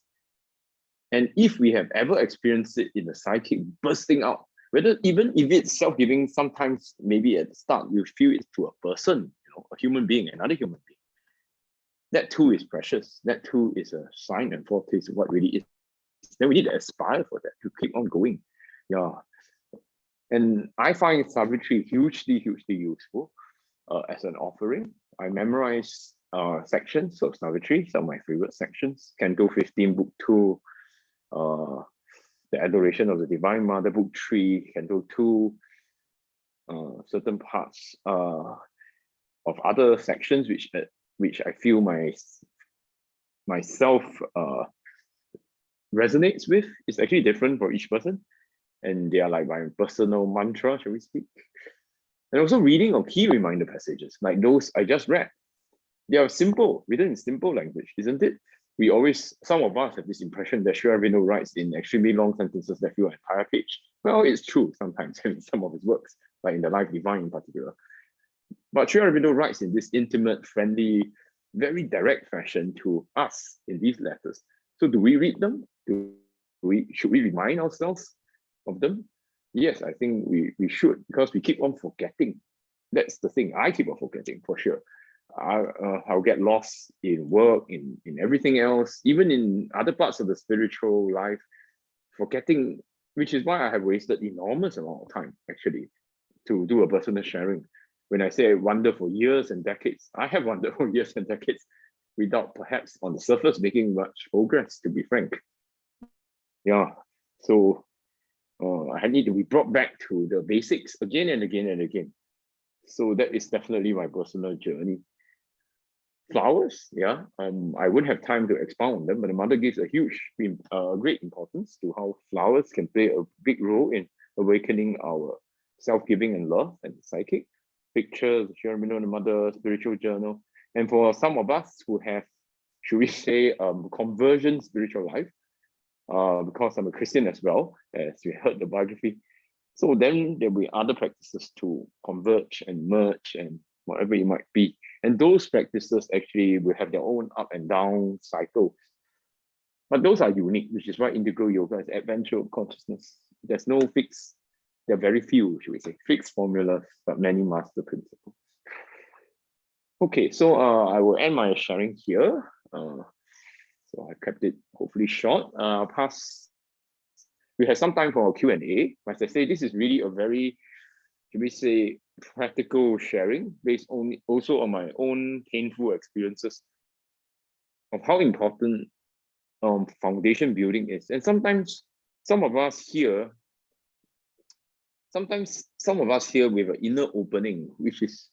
And if we have ever experienced it in the psychic bursting out, whether even if it's self-giving, sometimes maybe at the start you feel it to a person, a human being, another human being. That too is precious. That too is a sign and foretaste of what really is. Then we need to aspire for that, to keep on going. Yeah. And I find Savitri hugely, hugely useful as an offering. I memorize sections of Savitri, some of my favorite sections. Canto 15, Book 2, the Adoration of the Divine Mother, Book 3, Canto 2, certain parts of other sections which I feel myself resonates with. It's actually different for each person, and they are like my personal mantra, shall we speak. And also reading of key reminder passages, like those I just read. They are simple, written in simple language, isn't it? Some of us have this impression that Sri Aurobindo writes in extremely long sentences that fill an entire page. Well, it's true sometimes in some of his works, like in the Life Divine in particular. But Sri Aurobindo writes in this intimate, friendly, very direct fashion to us in these letters. So do we read them? Should we remind ourselves of them? Yes, I think we should, because we keep on forgetting. That's the thing. I keep on forgetting for sure. I'll get lost in work, in everything else, even in other parts of the spiritual life, forgetting, which is why I have wasted enormous amount of time actually to do a personal sharing. When I say I wander for years and decades, I have wandered for years and decades without perhaps on the surface making much progress, to be frank. Yeah, so I need to be brought back to the basics again and again and again. So that is definitely my personal journey. Flowers, yeah, I wouldn't have time to expound on them, but the mother gives a great importance to how flowers can play a big role in awakening our self-giving and love and psychic. Pictures, Sri Aurobindo and the Mother, spiritual journal. And for some of us who have, should we say, conversion spiritual life, because I'm a Christian as well, as we heard the biography. So then there'll be other practices to converge and merge and whatever it might be. And those practices actually will have their own up and down cycles. But those are unique, which is why integral yoga is adventure of consciousness. There's no fixed, there are very few, should we say, fixed formulas, but many master principles. Okay, so I will end my sharing here. So I kept it hopefully short. We have some time for Q&A. As I say, this is really a very, should we say, practical sharing based also on my own painful experiences of how important foundation building is. And sometimes some of us here with an inner opening, which is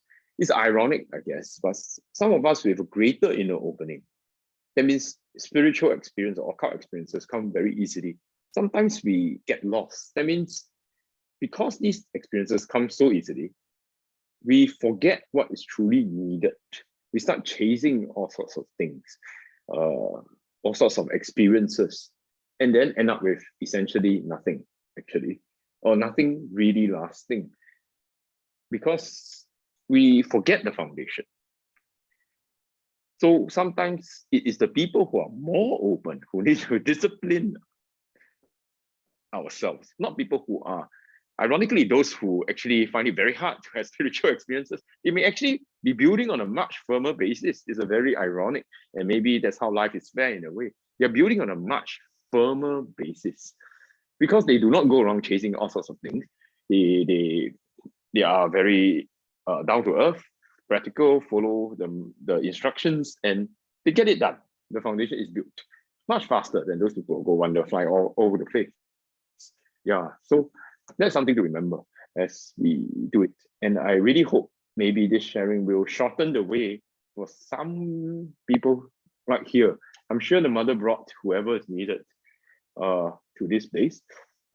ironic, I guess, but some of us with a greater inner opening. That means spiritual experience or occult experiences come very easily. Sometimes we get lost. That means because these experiences come so easily, we forget what is truly needed. We start chasing all sorts of things, all sorts of experiences, and then end up with essentially nothing, actually, or nothing really lasting, because we forget the foundation. So sometimes it is the people who are more open who need to discipline ourselves, not people who are, ironically, those who actually find it very hard to have spiritual experiences. They may actually be building on a much firmer basis. It's a very ironic, and maybe that's how life is fair in a way. They're building on a much firmer basis because they do not go around chasing all sorts of things. They are very down to earth, practical, follow the instructions, and they get it done. The foundation is built much faster than those people who go wander, fly all over the place. Yeah, so that's something to remember as we do it. And I really hope maybe this sharing will shorten the way for some people right here. I'm sure the mother brought whoever is needed to this place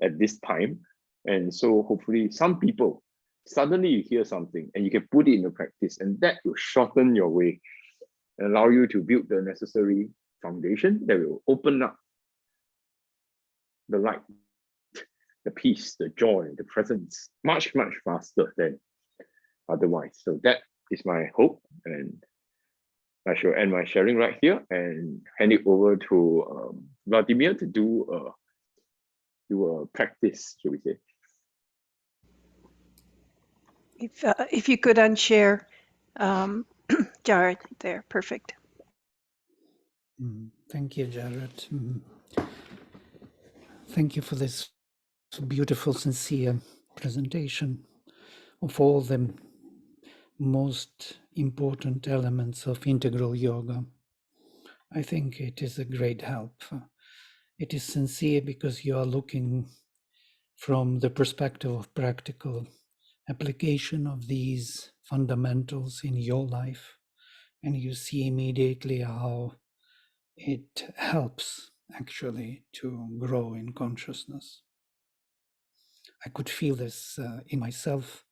at this time. And so hopefully some people, suddenly you hear something and you can put it into practice, and that will shorten your way and allow you to build the necessary foundation that will open up the light, the peace, the joy, the presence much, much faster than otherwise. So that is my hope. And I shall end my sharing right here and hand it over to Vladimir to do a practice, should we say. If you could unshare, Jared, there, perfect. Thank you, Jared. Thank you for this beautiful, sincere presentation of all the most important elements of integral yoga. I think it is a great help. It is sincere because you are looking from the perspective of practical application of these fundamentals in your life, and you see immediately how it helps actually to grow in consciousness. I could feel this in myself.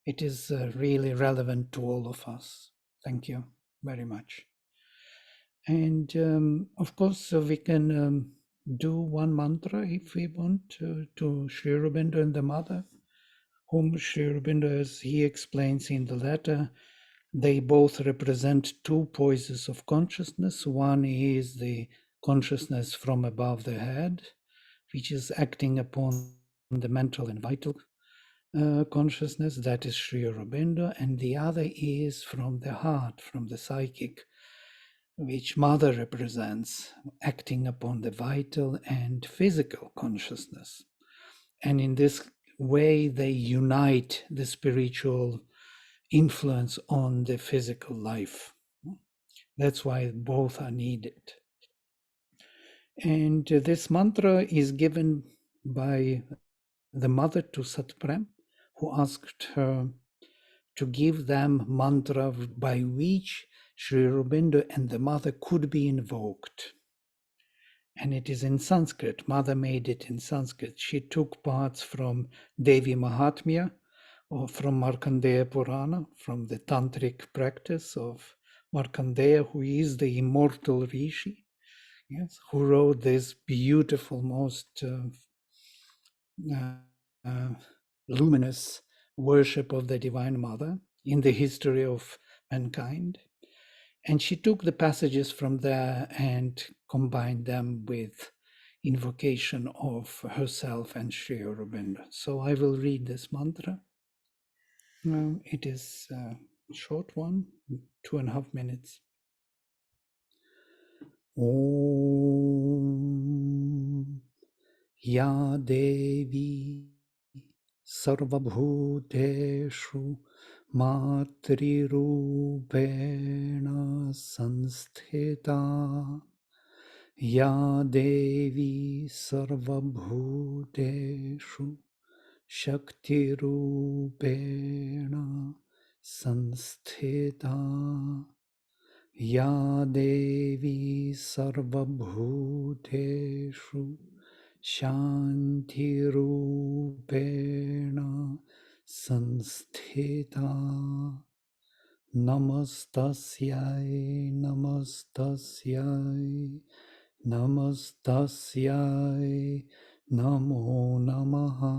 It is really relevant to all of us. Thank you very much. And of course, we can do one mantra if we want to Sri Aurobindo and the Mother, whom Sri Aurobindo, as he explains in the letter, they both represent two poises of consciousness. One is the consciousness from above the head, which is acting upon the mental and vital consciousness, that is Sri Aurobindo, and the other is from the heart, from the psychic, which Mother represents, acting upon the vital and physical consciousness. And in this way, they unite the spiritual influence on the physical life. That's why both are needed. And this mantra is given by the mother to Satprem, who asked her to give them mantra by which Sri Aurobindo and the mother could be invoked. And it is in Sanskrit. Mother made it in Sanskrit. She took parts from Devi Mahatmya or from Markandeya Purana, from the tantric practice of Markandeya, who is the immortal rishi, yes, who wrote this beautiful, most luminous worship of the Divine Mother in the history of mankind. And she took the passages from there and combined them with invocation of herself and Sri Aurobindo. So I will read this mantra. It is a short one, 2.5 minutes. Om Ya Devi Sarvabhuteshu Matrirupena Sansthita Ya Devi Sarvabhuteshu Shaktirupena Sansthita Ya Devi Sarvabhuteshu Shantirupena Sansthita Namastasyai Namastasyai Namastasyai Namo Namaha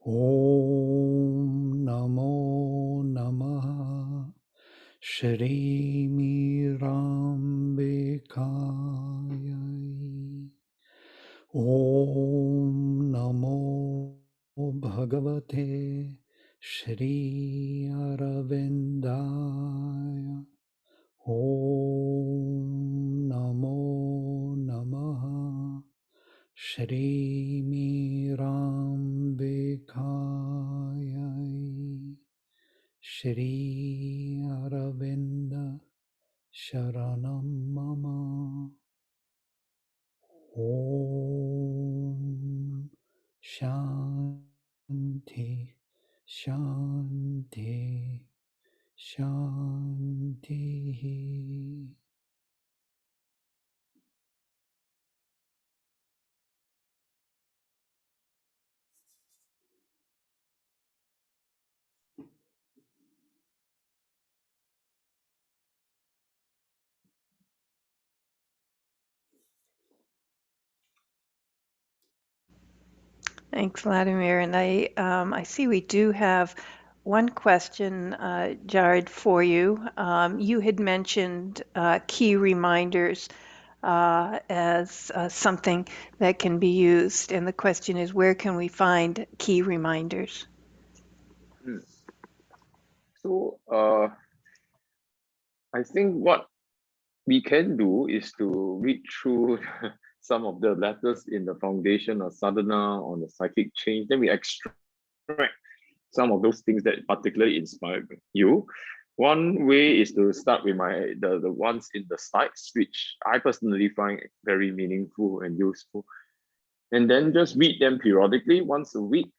Om Namo Namaha Shrimirambikayai. Om Namo Bhagavate Shri Aravindaya. Om Namo Namaha Shri Mirambikayai. Shri Aravinda Sharanam Mama. Om Shanti Shanti Shanti. Thanks, Vladimir. And I see we do have one question, Jared, for you. You had mentioned key reminders as something that can be used, and the question is, where can we find key reminders? Hmm. So I think what we can do is to read through some of the letters in the foundation or sadhana on the psychic change. Then we extract some of those things that particularly inspired you. One way is to start with the ones in the slides, which I personally find very meaningful and useful. And then just read them periodically once a week.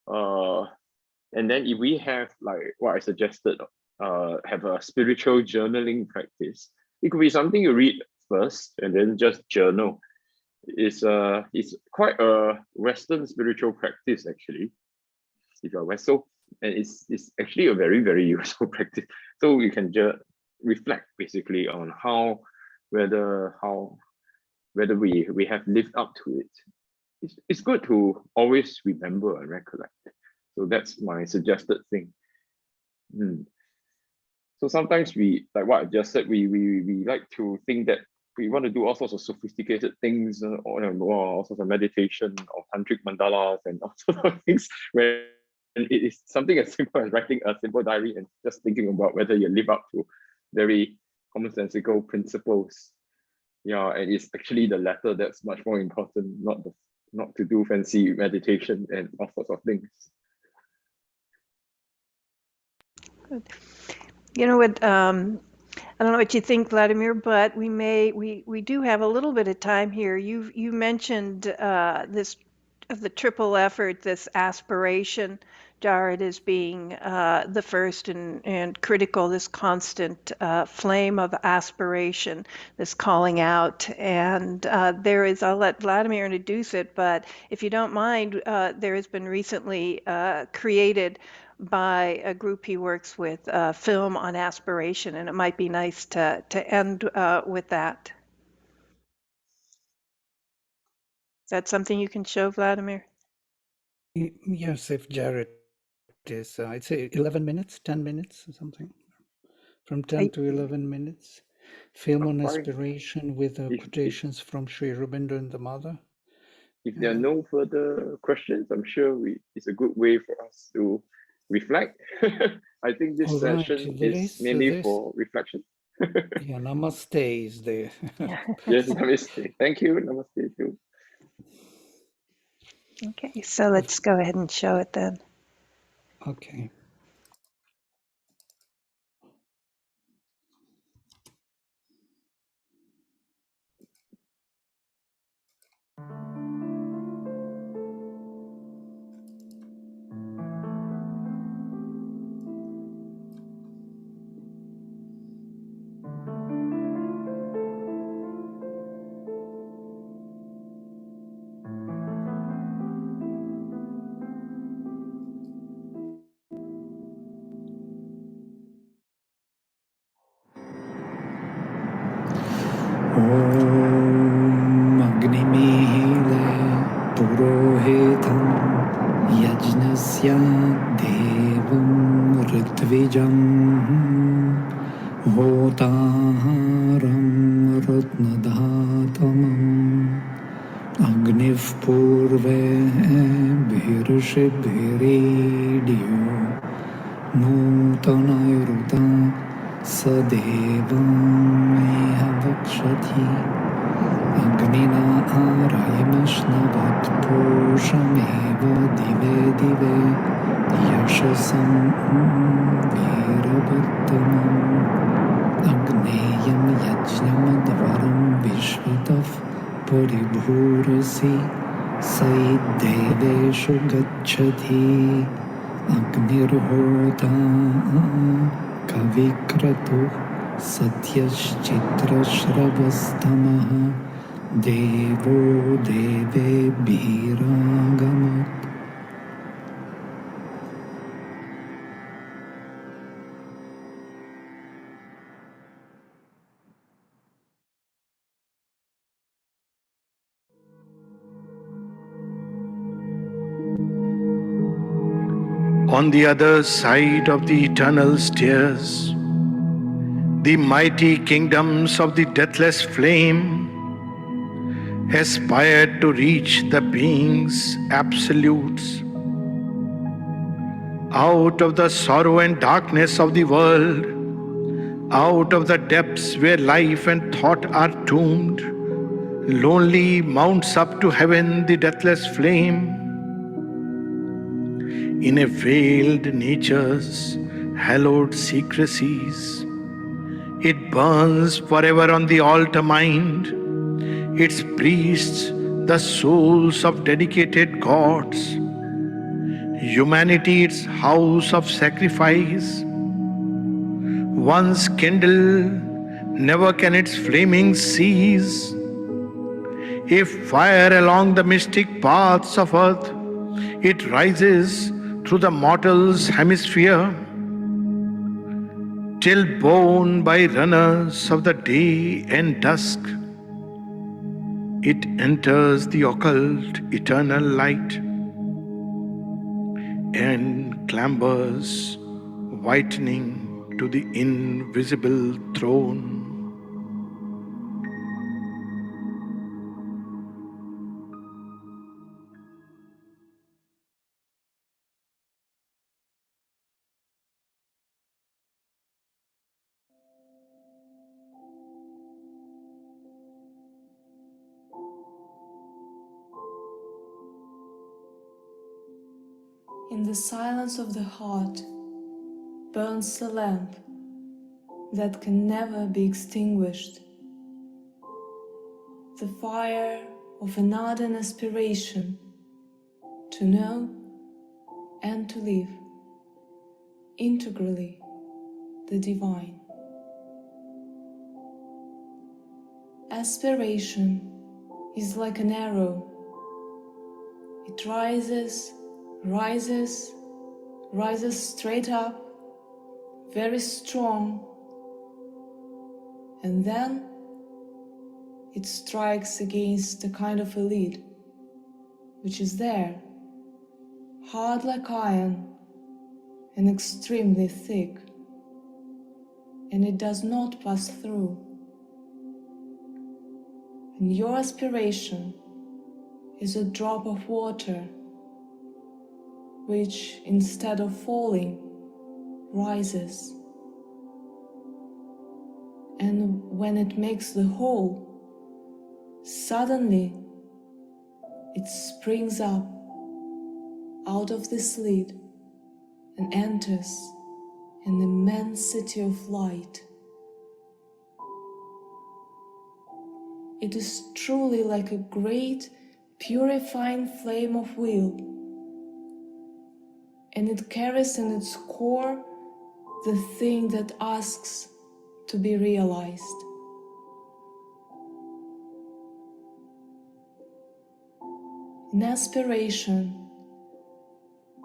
And then if we have, like what I suggested, have a spiritual journaling practice, it could be something you read first and then just journal. It's quite a Western spiritual practice, actually, if you're West. So, and it's actually a very, very useful practice. So you can just reflect basically on whether we have lived up to it. It's good to always remember and recollect. So that's my suggested thing. So sometimes we, like what I just said, we like to think that we want to do all sorts of sophisticated things, or all sorts of meditation or tantric mandalas and all sorts of things, where it is something as simple as writing a simple diary and just thinking about whether you live up to very commonsensical principles. Yeah, and it's actually the latter that's much more important, not to do fancy meditation and all sorts of things. You know what? I don't know what you think, Vladimir, but we do have a little bit of time here. You mentioned this of the triple effort, this aspiration, Jared, as being the first and critical, this constant flame of aspiration, this calling out. And there is, I'll let Vladimir introduce it, but if you don't mind, there has been recently created by a group he works with, a film on aspiration, and it might be nice to end with that. Is that something you can show, Vladimir? Yes, if Jared is, I'd say 11 minutes, 10 minutes or something. From 10 to 11 minutes. Film on aspiration with quotations from Sri Aurobindo and the Mother. If there are no further questions, I'm sure it's a good way for us to reflect. I think this session is mainly for reflection. Yeah, namaste is there. Yes, namaste. Thank you. Namaste too. Okay, so let's go ahead and show it then. Okay. Om Agnimile Purohitam Yajnasya Devam Ritvijam होतारं रत्नधातमम् अग्निः पूर्वेभिर्षिभिरीड्यो नूतनैरुता सदेवमेह वक्षति अग्निना आरयमश्नवत्पूषमेव दिवे दिवे यशसं वीरवत्तमम् अग्नेयं यज्ञमध्वरं विश्वतः परिभूरसि सैद्देवेषु गच्छति अग्निर्होता कविक्रतुः सत्यश्चित्रश्रवस्तमः देवो देवेभिरागमत्. On the other side of the eternal stairs, the mighty kingdoms of the deathless flame aspired to reach the being's absolutes. Out of the sorrow and darkness of the world, out of the depths where life and thought are tombed, lonely mounts up to heaven the deathless flame. In a veiled nature's hallowed secrecies, it burns forever on the altar mind, its priests the souls of dedicated gods, humanity its house of sacrifice. Once kindled, never can its flaming cease. If fire along the mystic paths of earth, it rises through the mortal's hemisphere, till borne by runners of the day and dusk, it enters the occult eternal light and clambers whitening to the invisible throne. In the silence of the heart burns the lamp that can never be extinguished, the fire of an ardent aspiration to know and to live integrally the divine. Aspiration is like an arrow. It rises, rises, rises straight up, very strong, and then it strikes against a kind of a lid, which is there, hard like iron and extremely thick, and it does not pass through. And your aspiration is a drop of water which, instead of falling, rises. And when it makes the hole, suddenly it springs up out of this lid and enters an immensity of light. It is truly like a great purifying flame of will, and it carries in its core the thing that asks to be realized. In aspiration,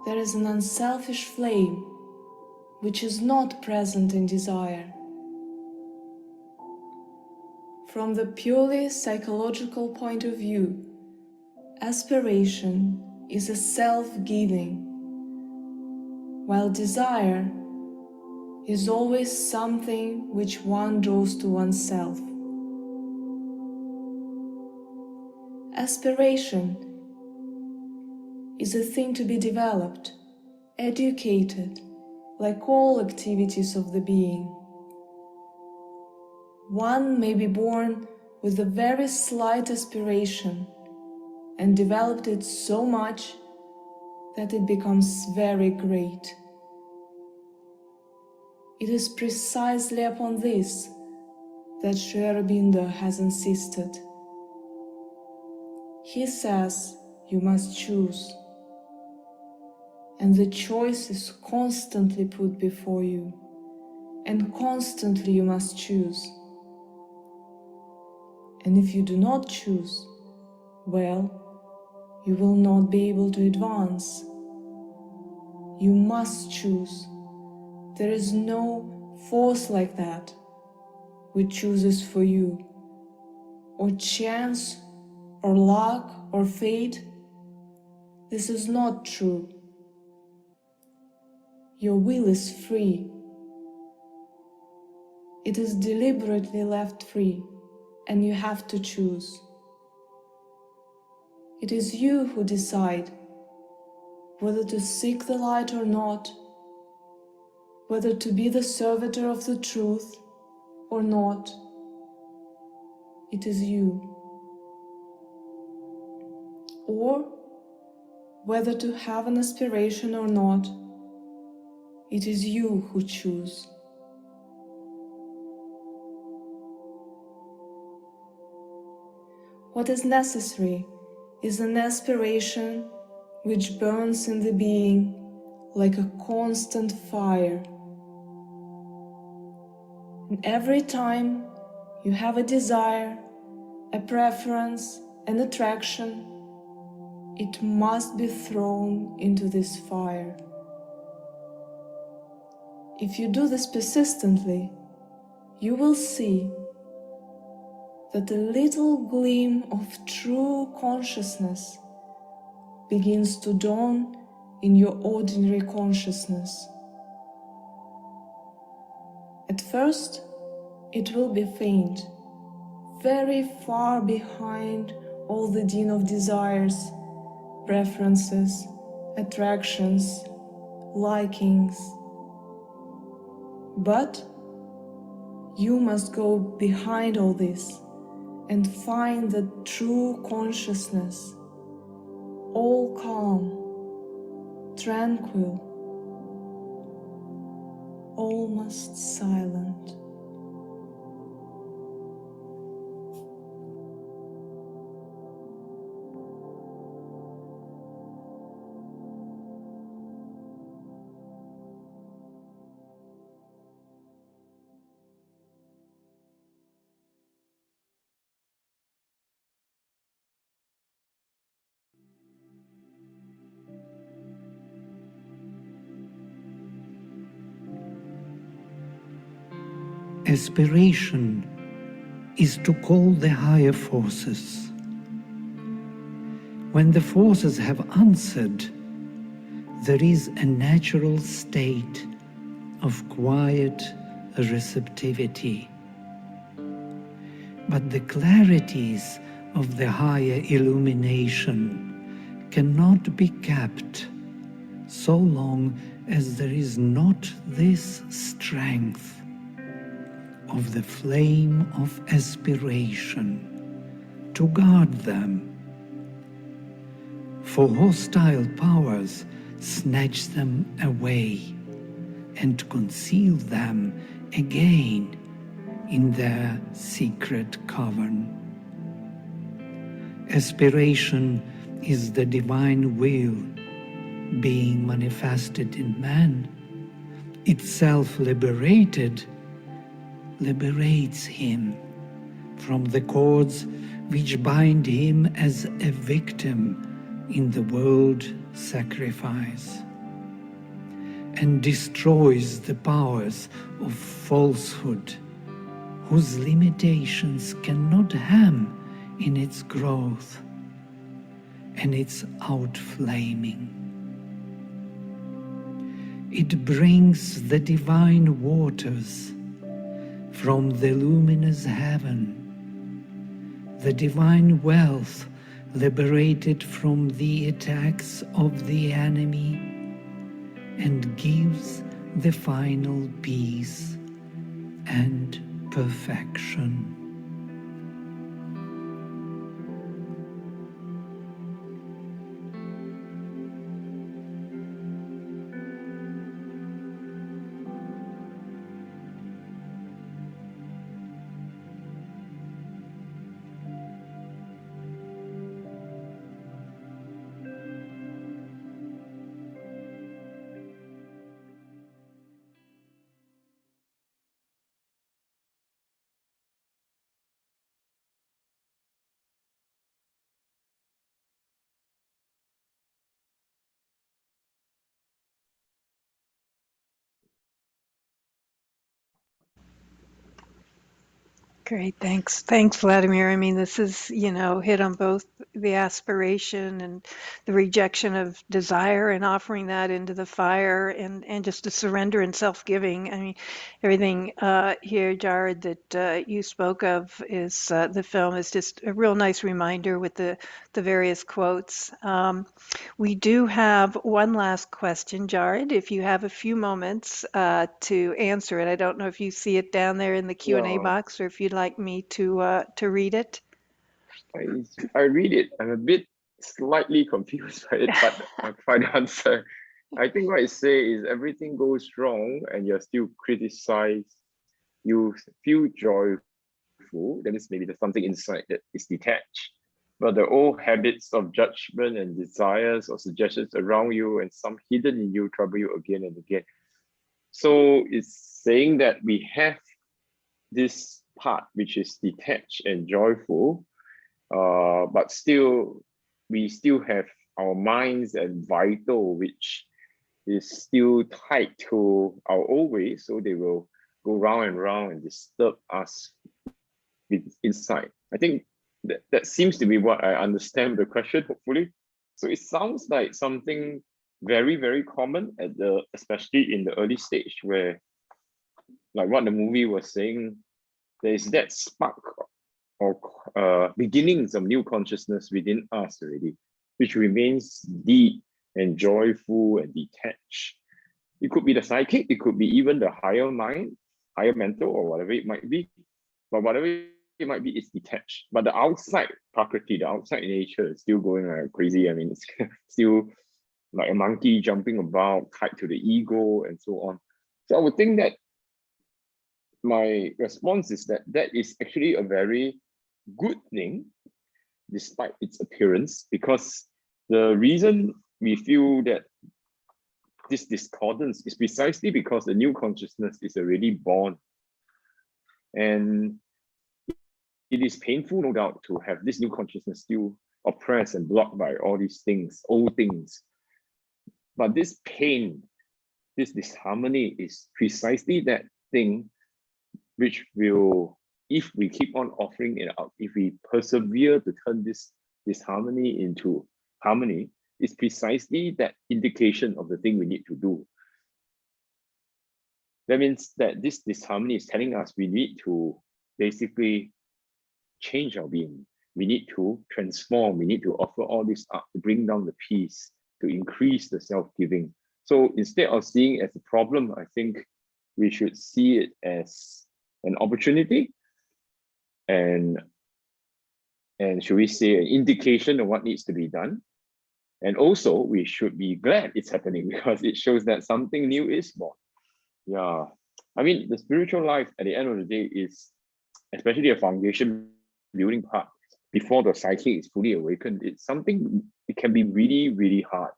there is an unselfish flame which is not present in desire. From the purely psychological point of view, aspiration is a self-giving, while desire is always something which one draws to oneself. Aspiration is a thing to be developed, educated, like all activities of the being. One may be born with a very slight aspiration and developed it so much that it becomes very great. It is precisely upon this that Sri Aurobindo has insisted. He says you must choose, and the choice is constantly put before you, and constantly you must choose. And if you do not choose, well, you will not be able to advance. You must choose. There is no force like that which chooses for you, or chance, or luck, or fate. This is not true. Your will is free. It is deliberately left free, and you have to choose. It is you who decide whether to seek the light or not, whether to be the servitor of the truth or not. It is you. Or whether to have an aspiration or not. It is you who choose. What is necessary is an aspiration which burns in the being like a constant fire. And every time you have a desire, a preference, an attraction, it must be thrown into this fire. If you do this persistently, you will see that a little gleam of true consciousness begins to dawn in your ordinary consciousness. At first, it will be faint, very far behind all the din of desires, preferences, attractions, likings. But you must go behind all this and find the true consciousness, all calm, tranquil, almost silent. Aspiration is to call the higher forces. When the forces have answered, there is a natural state of quiet receptivity. But the clarities of the higher illumination cannot be kept so long as there is not this strength of the flame of aspiration to guard them. For hostile powers snatch them away and conceal them again in their secret cavern. Aspiration is the divine will being manifested in man. Itself liberated, liberates him from the cords which bind him as a victim in the world sacrifice, and destroys the powers of falsehood, whose limitations cannot hem in its growth and its outflaming. It brings the divine waters from the luminous heaven, the divine wealth liberated from the attacks of the enemy, and gives the final peace and perfection. Great, thanks. Thanks, Vladimir. I mean, this is, hit on both the aspiration and the rejection of desire and offering that into the fire and just the surrender and self-giving. I mean, everything here, Jared, that you spoke of is the film is just a real nice reminder with the various quotes. We do have one last question, Jared, if you have a few moments to answer it. I don't know if you see it down there in the Q&A Yeah, box or if you'd like me to read it. I read it. I'm a bit slightly confused by it, but I'll try to answer. I think what I say is everything goes wrong and you're still criticized. You feel joyful. That means maybe there's something inside that is detached. But the old habits of judgment and desires or suggestions around you and some hidden in you trouble you again and again. So it's saying that we have this part which is detached and joyful, but still we still have our minds and vital which is still tied to our old ways, so they will go round and round and disturb us with inside. I think that seems to be what I understand the question, hopefully. So it sounds like something very, very common at especially in the early stage where, like what the movie was saying, there is that spark or beginnings of new consciousness within us already, which remains deep and joyful and detached. It could be the psychic, it could be even the higher mind, higher mental, or whatever it might be. But whatever it might be, it's detached. But the outside Prakriti, the outside nature is still going like crazy. I mean, it's still like a monkey jumping about, tied to the ego and so on. So I would think that my response is that that is actually a very good thing, despite its appearance, because the reason we feel that this discordance is precisely because the new consciousness is already born. And it is painful, no doubt, to have this new consciousness still oppressed and blocked by all these things, old things. But this pain, this disharmony is precisely that thing which will, if we keep on offering it out, if we persevere to turn this disharmony into harmony, is precisely that indication of the thing we need to do. That means that this disharmony is telling us we need to basically change our being. We need to transform. We need to offer all this up to bring down the peace, to increase the self-giving. So instead of seeing it as a problem, I think we should see it as an opportunity and should we say an indication of what needs to be done. And also we should be glad it's happening because it shows that something new is born. Yeah, I mean, the spiritual life at the end of the day is especially a foundation building part before the psyche is fully awakened. It's something, it can be really, really hard,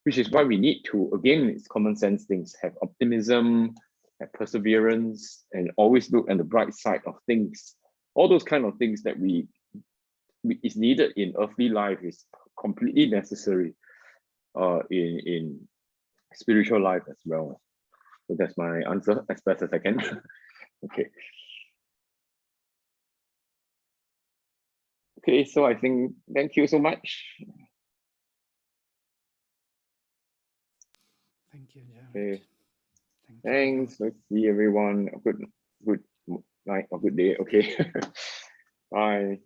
which is why we need to, again, it's common sense things, have optimism, have perseverance, and always look at the bright side of things. All those kind of things that is needed in earthly life is completely necessary in spiritual life as well. So that's my answer as best as I can. Okay. Okay, so I think, thank you so much. Thank you, Jared. Okay. Thank you. Thanks. Let's see everyone. Good night or good day. Okay. Bye.